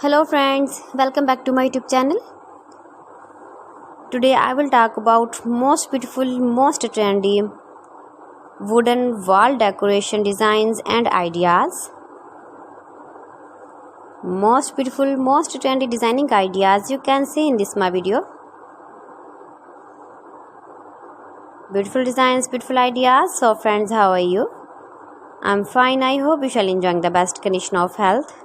Hello friends, welcome back to my YouTube channel. Today I will talk about most beautiful, most trendy wooden wall decoration designs and ideas. Most beautiful, most trendy designing ideas you can see in this my video. Beautiful designs, beautiful ideas. So friends, how are you? I'm fine. I hope you shall enjoy the best condition of health.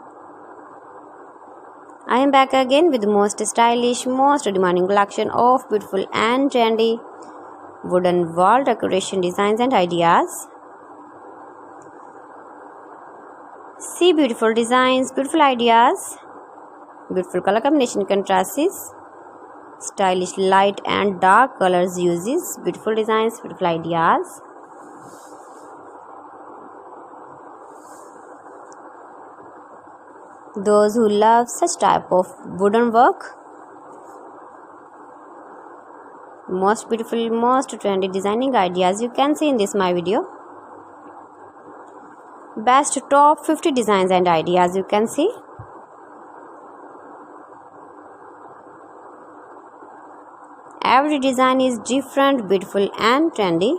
I am back again with the most stylish, most demanding collection of beautiful and trendy wooden wall decoration designs and ideas. See beautiful designs, beautiful ideas, beautiful color combination contrasts, stylish light and dark colors uses, beautiful designs, beautiful ideas. Those who love such type of wooden work, most beautiful, most trendy designing ideas you can see in this my video. Best top 50 designs and ideas you can see. Every design is different, beautiful and trendy.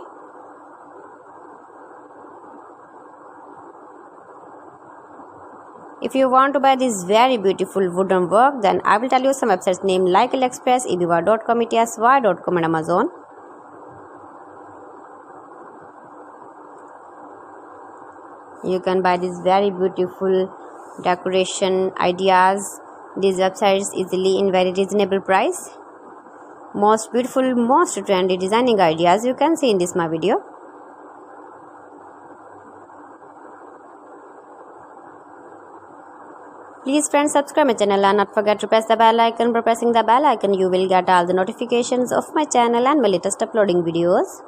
If you want to buy this very beautiful wooden work, then I will tell you some websites named like AliExpress, eBay.com, etsy.com and Amazon. You can buy these very beautiful decoration ideas, these websites easily in very reasonable price. Most beautiful, most trendy designing ideas you can see in this my video. Please friends, subscribe my channel and not forget to press the bell icon. By pressing the bell icon you will get all the notifications of my channel and my latest uploading videos.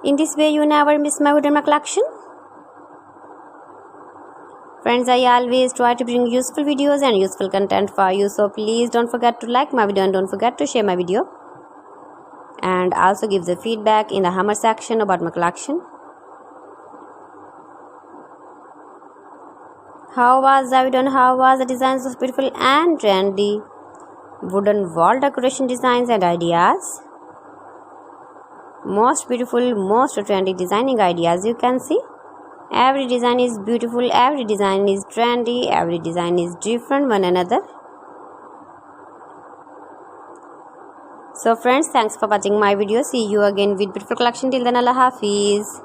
In this way you never miss my wooden collection. Friends, I always try to bring useful videos and useful content for you, so please don't forget to like my video and don't forget to share my video. And also give the feedback in the hammer section about my collection. How was the video and how was the designs of beautiful and trendy wooden wall decoration designs and ideas? Most beautiful, most trendy designing ideas you can see. Every design is beautiful, every design is trendy, every design is different one another. So friends, thanks for watching my video. See you again with beautiful collection. Till then, Allah Hafiz.